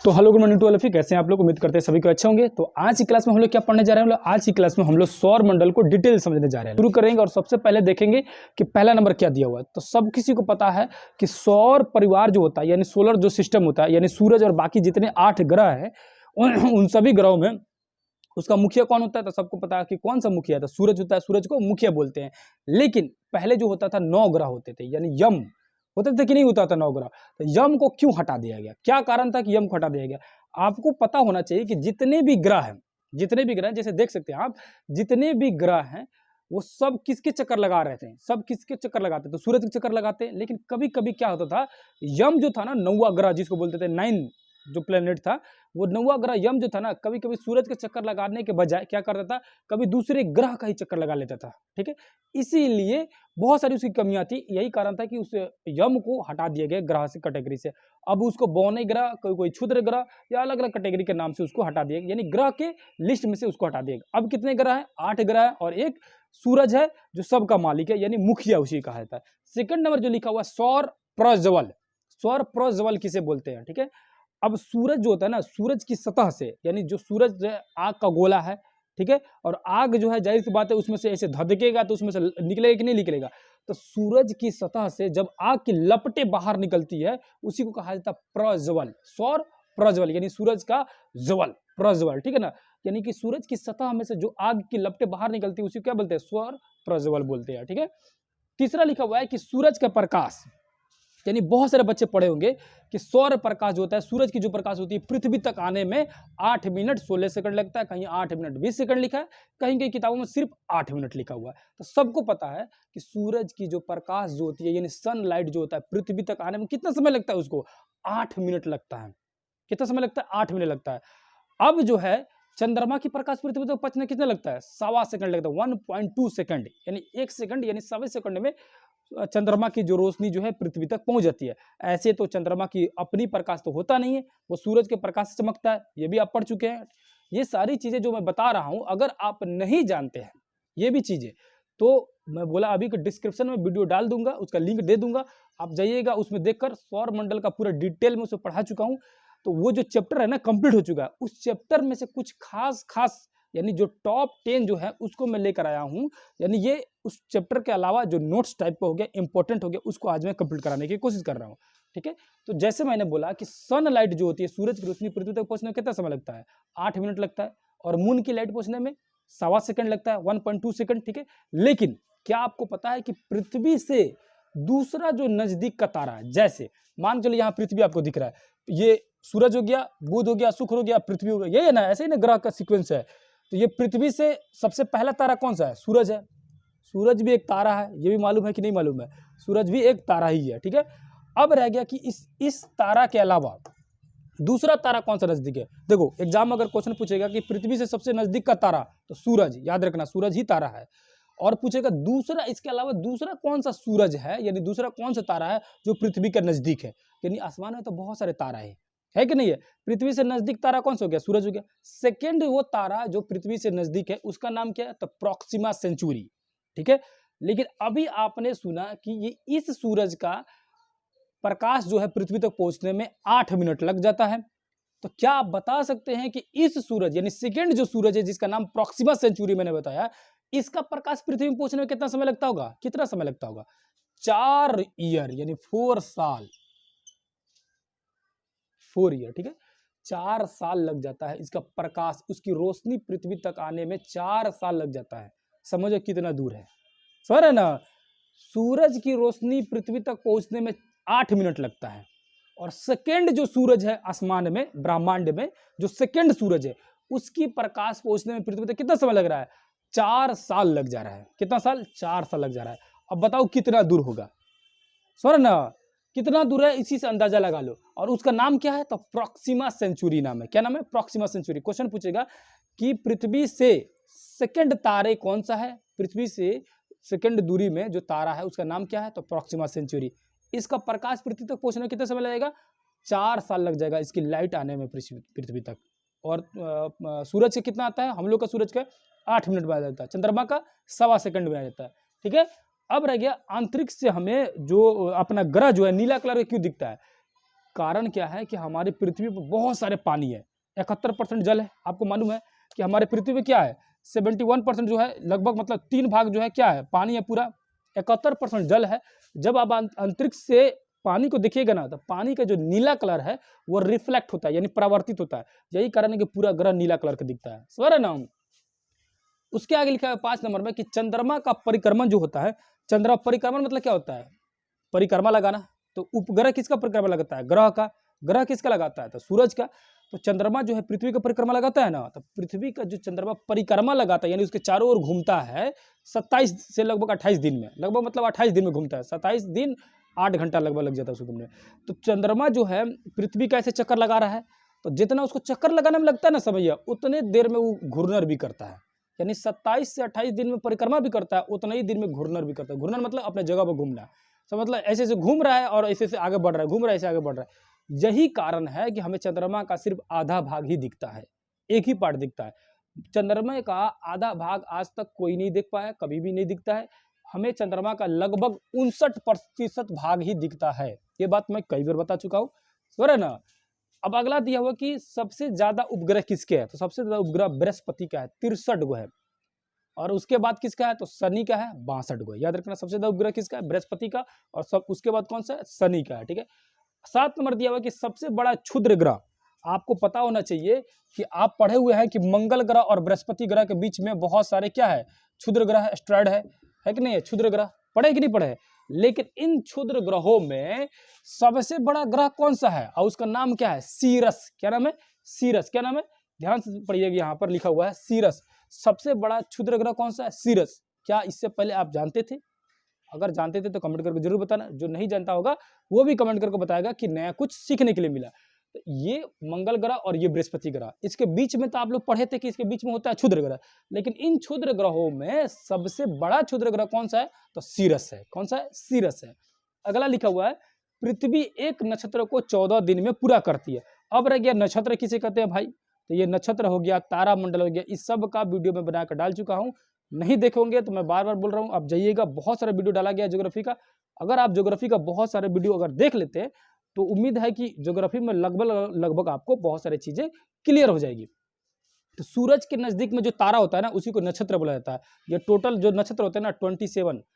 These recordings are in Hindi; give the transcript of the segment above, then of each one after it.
तो hello good morning to all of you, कैसे हैं आप लोग। उम्मीद करते हैं सभी को अच्छे होंगे। तो आज की क्लास में हम लोग क्या पढ़ने जा रहे हैं, आज की क्लास में हम लोग सौर मंडल को डिटेल समझने जा रहे हैं। शुरू करेंगे और सबसे पहले देखेंगे कि पहला नंबर क्या दिया हुआ है। तो सब किसी को पता है कि सौर परिवार जो होता है यानी सोलर जो सिस्टम होता है यानी सूरज और बाकी जितने 8 ग्रह हैं उन सभी ग्रहों में उसका मुखिया कौन होता है। तो सबको पता है कि कौन सा मुखिया था, सूरज होता है, सूरज को मुखिया बोलते हैं। लेकिन पहले जो होता था 9 ग्रह होते थे यानी यम होते थे कि नहीं होता था 9 ग्रह। तो यम को क्यों हटा दिया गया, क्या कारण था कि यम को हटा दिया गया। आपको पता होना चाहिए कि जितने भी ग्रह हैं जैसे देख सकते हैं आप, जितने भी ग्रह हैं वो सब किसके चक्कर लगा रहे थे, सब किसके चक्कर लगाते, तो सूरज के चक्कर लगाते। लेकिन कभी कभी क्या होता था, यम जो था ना 9वां ग्रह जिसको बोलते थे 9 जो प्लेनेट था, वो 9वां ग्रह यम जो था ना, कभी कभी सूरज के चक्कर लगाने के बजाय क्या करता था, कभी दूसरे ग्रह का ही चक्कर लगा लेता था। ठीक है, इसीलिए बहुत सारी उसकी कमियां थी। यही कारण था कि उस यम को हटा दिया गया ग्रह से, कैटेगरी से। अब उसको बौने ग्रह, कोई क्षुद्र ग्रह या अलग अलग कैटेगरी के नाम से उसको हटा दिया गया, यानी ग्रह के लिस्ट में से उसको हटा दिया गया। अब कितने ग्रह हैं, 8 ग्रह है और एक सूरज है जो सबका मालिक है यानी मुखिया उसी कहा जाता है। सेकंड नंबर जो लिखा हुआ है सौर प्रज्वल, सौर प्रज्वल किसे बोलते हैं। ठीक है, अब सूरज जो होता है ना, सूरज की सतह से यानी जो सूरज आग का गोला है, ठीक है, और आग जो है जाहिर सी बात है उसमें से ऐसे धधकेगा तो उसमें से निकलेगा कि नहीं निकलेगा। तो सूरज की सतह से जब आग की लपटें बाहर निकलती है उसी को कहा जाता है प्रज्वल, सौर प्रज्वल यानी सूरज का ज्वल, प्रज्वल। ठीक है ना, यानी कि सूरज की सतह में से जो आग की लपटें बाहर निकलती है उसी को क्या बोलते हैं, सौर प्रज्वल बोलते हैं। ठीक है, तीसरा लिखा हुआ है कि सूरज का प्रकाश, यानी बहुत सारे बच्चे पढ़े होंगे कि सौर प्रकाश जो होता है, सूरज की जो प्रकाश होती है पृथ्वी तक आने में 8 मिनट 16 सेकंड लगता है, कहीं 8 मिनट 20 सेकंड लिखा है, कहीं कहीं किताबों में सिर्फ 8 मिनट लिखा हुआ है। तो सबको पता है कि सूरज की जो प्रकाश जो होती है यानी सनलाइट जो होता है पृथ्वी तक आने में कितना समय लगता है, उसको 8 मिनट लगता है। कितना समय लगता है, 8 मिनट लगता है। अब जो है चंद्रमा की प्रकाश पृथ्वी तक पहुंचने कितना लगता है, 1.25 सेकंड लगता है, 1.2 सेकंड यानी 1 सेकंड यानी 1.25 सेकंड में चंद्रमा की जो रोशनी जो है पृथ्वी तक पहुंच जाती है। ऐसे तो चंद्रमा की अपनी प्रकाश तो होता नहीं है, वो सूरज के प्रकाश से चमकता है, ये भी आप पढ़ चुके हैं। ये सारी चीजें जो मैं बता रहा हूं अगर आप नहीं जानते हैं ये भी चीजें, तो मैं बोला अभी के डिस्क्रिप्शन में वीडियो डाल दूंगा, उसका लिंक दे दूंगा, आप जाइएगा उसमें देखकर सौर मंडल का पूरा डिटेल में उसे पढ़ा चुका हूं। तो वो जो चैप्टर है ना कंप्लीट हो चुका है, उस चैप्टर में से कुछ खास यानी जो टॉप 10 जो है उसको मैं लेकर आया हूं। यानी ये उस चैप्टर के अलावा जो नोट्स टाइप का हो गया, इंपॉर्टेंट हो गया, उसको आज मैं कंप्लीट कराने की कोशिश कर रहा हूं। ठीक है, तो जैसे मैंने बोला कि सनलाइट जो होती है, सूरज की रोशनी पृथ्वी तक पहुंचने में कितना समय लगता है, 8 मिनट लगता है, और मून की लाइट पहुंचने में 1.25 सेकंड लगता है, 1.2 सेकंड। ठीक है, लेकिन क्या आपको पता है कि पृथ्वी से दूसरा जो नजदीक का तारा है, जैसे मान चलिए यहाँ पृथ्वी आपको दिख रहा है, ये सूरज हो गया, बुध हो गया, शुक्र हो गया, पृथ्वी हो गया, ये है ना, ऐसे ही ना ग्रह का सीक्वेंस है। तो ये पृथ्वी से सबसे पहला तारा कौन सा है, सूरज है। सूरज भी एक तारा है, ये भी मालूम है कि नहीं मालूम है, सूरज भी एक तारा ही है। ठीक है, अब रह गया कि इस तारा के अलावा दूसरा तारा कौन सा नजदीक है। देखो एग्जाम अगर क्वेश्चन पूछेगा कि पृथ्वी से सबसे नजदीक का तारा, तो सूरज, याद रखना सूरज ही तारा है। और पूछेगा दूसरा, इसके अलावा दूसरा कौन सा सूरज है यानी दूसरा कौन सा तारा है जो पृथ्वी के नजदीक है। यानी आसमान में तो बहुत सारे तारा है कि नहीं है, पृथ्वी से नजदीक तारा कौन सा हो गया, सूरज हो गया। सेकंड वो तारा जो पृथ्वी से नजदीक है उसका नाम क्या है, तो प्रॉक्सिमा सेंचुरी। ठीक है, लेकिन अभी आपने सुना कि ये इस सूरज का प्रकाश जो है पृथ्वी तक पहुंचने में 8 मिनट लग जाता है। तो क्या आप बता सकते हैं कि इस सूरज यानी सेकंड जो सूरज है जिसका नाम प्रॉक्सिमा सेंचुरी मैंने बताया, इसका प्रकाश पृथ्वी में पहुंचने में कितना समय लगता होगा, कितना समय लगता होगा, 4 ईयर यानी 4 साल, 4 ईयर। ठीक है, 4 साल लग जाता है इसका प्रकाश, उसकी रोशनी पृथ्वी तक आने में 4 साल लग जाता है। समझो कितना दूर है, सर है ना। सूरज की रोशनी पृथ्वी तक पहुंचने में 8 मिनट लगता है, और सेकंड जो सूरज है आसमान में, ब्रह्मांड में जो सेकंड सूरज है उसकी प्रकाश पहुंचने में पृथ्वी तक कितना समय लग रहा है, 4 साल लग जा रहा है। कितना साल, 4 साल लग जा रहा है। अब बताओ कितना दूर होगा, सर ना, कितना दूर है इसी से अंदाजा लगा लो। और उसका नाम क्या है, तो प्रॉक्सिमा सेंचुरी नाम है। क्या नाम है, प्रॉक्सिमा सेंचुरी। क्वेश्चन पूछेगा कि पृथ्वी से सेकंड तारे कौन सा है, पृथ्वी से सेकंड दूरी में जो तारा है उसका नाम क्या है, तो प्रॉक्सिमा सेंचुरी। इसका प्रकाश पृथ्वी तक पहुंचने में कितना समय लगेगा, 4 साल लग जाएगा इसकी लाइट आने में पृथ्वी तक। और सूरज से कितना आता है, हम लोग का सूरज का 8 मिनट में आ जाता है, चंद्रमा का 1.25 सेकंड में आ जाता है। ठीक है, अब रह गया अंतरिक्ष से हमें जो अपना ग्रह जो है नीला कलर का क्यों दिखता है। कारण क्या है कि हमारी पृथ्वी पर बहुत सारे पानी है, 71% जल है। आपको मालूम है कि हमारे पृथ्वी पे क्या है, 71% जो है लगभग, मतलब 3 भाग जो है क्या है, पानी है, पूरा 71% जल है। जब आप अंतरिक्ष से पानी को देखिएगा ना, तो पानी का जो नीला कलर है वो रिफ्लेक्ट होता है, यानी परावर्तित होता है। यही कारण है कि पूरा ग्रह नीला कलर का दिखता है, समझ रहे ना हम। उसके आगे लिखा है 5 नंबर में कि चंद्रमा का परिक्रमण जो होता है, चंद्रमा परिक्रमण मतलब क्या होता है, परिक्रमा लगाना। तो उपग्रह किसका परिक्रमा लगाता है, ग्रह का। ग्रह किसका लगाता है, तो सूरज का। तो चंद्रमा जो है पृथ्वी का परिक्रमा लगाता है ना, तो पृथ्वी का जो चंद्रमा परिक्रमा लगाता है, यानी उसके चारों ओर घूमता है 27 से लगभग 28 दिन में, लगभग मतलब 28 दिन में घूमता है, 27 दिन 8 घंटा लगभग लग जाता है उसको घूमने। तो चंद्रमा जो है पृथ्वी का ऐसे चक्कर लगा रहा है, तो जितना उसको चक्कर लगाने में लगता है ना समय, उतने देर में वो घूर्णन भी करता है, यानी 27 से 28 दिन में परिक्रमा भी करता है, उतने ही दिन में घूर्णन भी करता है। घूर्णन मतलब अपने जगह पर घूमना, तो मतलब ऐसे ऐसे घूम रहा है और ऐसे ऐसे आगे बढ़ रहा है, घूम रहा है, ऐसे आगे बढ़ रहा है। यही कारण है कि हमें चंद्रमा का सिर्फ आधा भाग ही दिखता है, एक ही पार्ट दिखता है। चंद्रमा का आधा भाग आज तक कोई नहीं देख पाया, कभी भी नहीं दिखता है। हमें चंद्रमा का लगभग 59% भाग ही दिखता है। ये बात मैं कई बार बता चुका हूँ, समझ रहे ना। अब अगला दिया हुआ कि सबसे ज्यादा उपग्रह किसके है, तो सबसे ज्यादा उपग्रह बृहस्पति का है, 63 गो है। और उसके बाद किसका है, तो शनि का है, 62 गो। याद रखना, सबसे ज्यादा उपग्रह किसका है, बृहस्पति का, और सब उसके बाद कौन सा है, शनि का है, ठीक है। 7 नंबर दिया हुआ कि सबसे बड़ा क्षुद्र ग्रह। आपको पता होना चाहिए कि आप पढ़े हुए हैं कि मंगल ग्रह और बृहस्पति ग्रह के बीच में बहुत सारे क्या है, क्षुद्र ग्रह, एस्टेरॉयड है कि नहीं है, क्षुद्र ग्रह पढ़े कि नहीं पढ़े। लेकिन इन क्षुद्र ग्रहों में सबसे बड़ा ग्रह कौन सा है, और उसका नाम क्या है, सीरस। क्या नाम है, सीरस। क्या नाम है, ध्यान से पढ़िएगा, यहाँ पर लिखा हुआ है सीरस। सबसे बड़ा क्षुद्र ग्रह कौन सा है, सीरस। क्या इससे पहले आप जानते थे? अगर जानते थे तो कमेंट करके जरूर बताना, जो नहीं जानता होगा वो भी कमेंट करके बताएगा कि नया कुछ सीखने के लिए मिला। तो ये मंगल ग्रह और ये बृहस्पति ग्रह, इसके बीच में तो आप लोग पढ़े थे कि इसके बीच में होता है क्षुद्र ग्रह, लेकिन इन क्षुद्र ग्रहों में सबसे बड़ा क्षुद्र ग्रह कौन सा है, तो सीरस है। कौन सा है, सीरस है। अगला लिखा हुआ है पृथ्वी एक नक्षत्र को 14 दिन में पूरा करती है। अब रह गया नक्षत्र किसे कहते हैं भाई, तो ये नक्षत्र हो गया, तारा मंडल हो गया, इस सब का वीडियो में बनाकर डाल चुका हूँ। नहीं देखोगे तो मैं बार बार बोल रहा हूँ, आप जाइएगा, बहुत सारा वीडियो डाला गया ज्योग्राफी का। अगर आप ज्योग्राफी का बहुत सारे वीडियो अगर देख लेते हैं तो उम्मीद है कि ज्योग्राफी में लगभग आपको बहुत सारी चीजें क्लियर हो जाएगी। तो सूरज के नजदीक में जो तारा होता है ना, उसी को नक्षत्र बोला जाता है। ये टोटल जो नक्षत्र होते हैं ना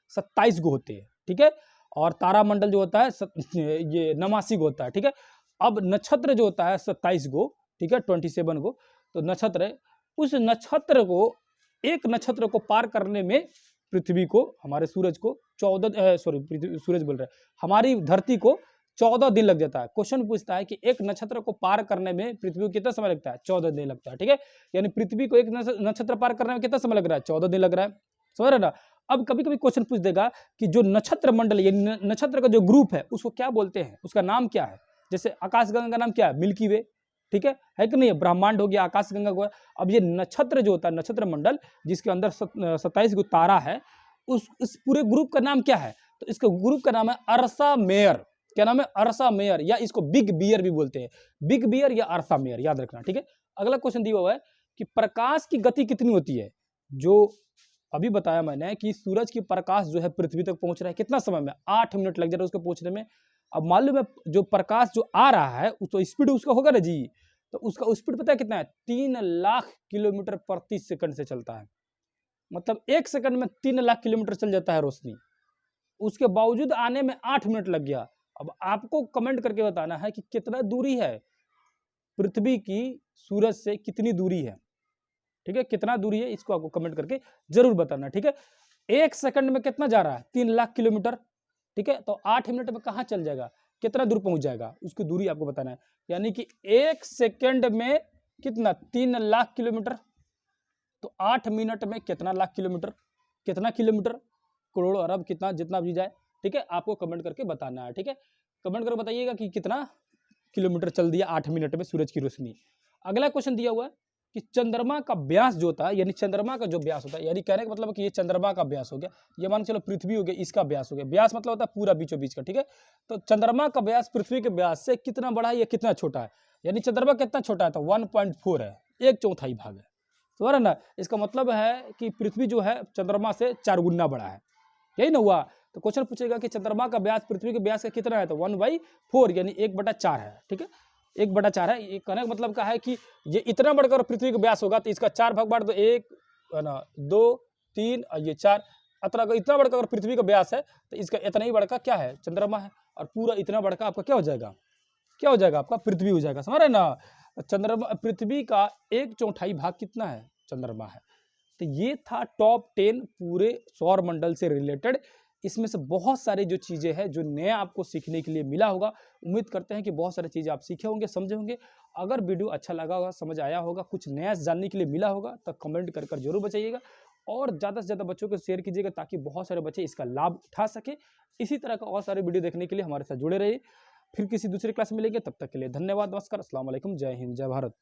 27 गो होते हैं, ठीक है। और तारा मंडल जो होता है ये 89 गो होता है, ठीक है। अब नक्षत्र जो होता है 27 गो, ठीक है, 27 गो तो नक्षत्र है। उस नक्षत्र को, एक नक्षत्र को पार करने में पृथ्वी को, हमारे सूरज को सूरज बोल रहे हैं, हमारी धरती को 14 दिन लग जाता है। क्वेश्चन पूछता है कि एक नक्षत्र को पार करने में पृथ्वी को कितना समय लगता है, 14 दिन लगता है, ठीक है। यानी पृथ्वी को एक नक्षत्र पार करने में कितना समय लग रहा है, 14 दिन लग रहा है, समझ रहे ना। अब कभी कभी क्वेश्चन पूछ देगा कि जो नक्षत्र मंडल, यानी नक्षत्र का जो ग्रुप है उसको क्या बोलते हैं, उसका नाम क्या है। जैसे आकाशगंगा का नाम क्या है, मिल्की वे, ठीक है कि नहीं, ब्रह्मांड हो गया, आकाशगंगा को। अब ये नक्षत्र जो होता है, नक्षत्र मंडल जिसके अंदर 27 गो तारा है, उस पूरे ग्रुप का नाम क्या है, तो इसके ग्रुप का नाम है अर्सा मेयर। क्या नाम है, अर्सा मेयर, या इसको बिग बियर भी बोलते हैं, बिग बियर या अर्सा मेयर, याद रखना, ठीक है। अगला क्वेश्चन दिया हुआ है कि प्रकाश की गति कितनी होती है। जो अभी बताया मैंने कि सूरज की प्रकाश जो है पृथ्वी तक पहुंच रहा है कितना समय में, 8 मिनट लग जा रहा है उसको पहुंचने में। अब मालूम है जो प्रकाश जो आ रहा है तो स्पीड उसका होगा ना जी, तो उसका स्पीड पता है कितना है, 3 लाख किलोमीटर प्रति सेकंड से चलता है। मतलब 1 सेकंड में 3 लाख किलोमीटर चल जाता है रोशनी। उसके बावजूद आने में 8 मिनट लग गया। अब आपको कमेंट करके बताना है कि कितना दूरी है पृथ्वी की सूरज से, कितनी दूरी है, ठीक है, कितना दूरी है, इसको आपको कमेंट करके जरूर बताना, ठीक है। 1 सेकंड में कितना जा रहा है, 3 लाख किलोमीटर, ठीक है। तो 8 मिनट में कहाँ चल जाएगा, कितना दूर पहुंच जाएगा, उसकी दूरी आपको बताना है। यानी कि 1 सेकंड में कितना, 3 लाख किलोमीटर, तो 8 मिनट में कितना लाख किलोमीटर, कितना किलोमीटर, करोड़ अरब, कितना, जितना भी जाए, ठीक है। आपको कमेंट करके बताना है, ठीक है। कमेंट करके बताइएगा कि कितना किलोमीटर चल दिया 8 मिनट में सूरज की रोशनी। अगला क्वेश्चन दिया हुआ है कि चंद्रमा का व्यास जो होता है, यानी चंद्रमा का जो व्यास होता है, यानी कहने का मतलब कि ये चंद्रमा का व्यास हो गया, ये मान चलो पृथ्वी हो गया, इसका व्यास हो गया। व्यास मतलब होता है पूरा बीचों बीच का, ठीक है। तो चंद्रमा का व्यास पृथ्वी के व्यास से कितना बड़ा है या कितना छोटा है, यानी चंद्रमा कितना छोटा है, तो 1.4 है, 1/4 भाग है, समझ रहे ना। इसका मतलब है कि पृथ्वी जो है चंद्रमा से 4 गुना बड़ा है, यही ना हुआ। तो क्वेश्चन पूछेगा कि चंद्रमा का व्यास पृथ्वी के व्यास का कितना है, तो 1/4 यानी 1/4 है। ठीक है, 1/4 है। ये कहने का मतलब का है कि ये इतना बढ़कर पृथ्वी का व्यास होगा तो इसका 4 भाग बांट दो, 1 है ना, 2 3 और ये 4। इतना बढ़कर अगर पृथ्वी का व्यास है तो इसका इतना ही बड़का क्या है, चंद्रमा है। और पूरा इतना बड़का आपका क्या हो जाएगा, क्या हो जाएगा, आपका पृथ्वी हो जाएगा। समझ रहे ना। चंद्रमा पृथ्वी का 1/4 भाग कितना है, चंद्रमा है। तो ये था टॉप 10 पूरे सौर मंडल से रिलेटेड। इसमें से बहुत सारी जो चीज़ें हैं जो नया आपको सीखने के लिए मिला होगा। उम्मीद करते हैं कि बहुत सारी चीज़ें आप सीखे होंगे, समझे होंगे। अगर वीडियो अच्छा लगा होगा, समझ आया होगा, कुछ नया जानने के लिए मिला होगा तो कमेंट कर कर जरूर बताइएगा और ज़्यादा से ज़्यादा बच्चों को शेयर कीजिएगा ताकि बहुत सारे बच्चे इसका लाभ उठा सके। इसी तरह का और सारे वीडियो देखने के लिए हमारे साथ जुड़े रहिए। फिर किसी दूसरे क्लास में मिलेंगे, तब तक के लिए धन्यवाद, नमस्कार, अस्सलाम वालेकुम, जय हिंद, जय भारत।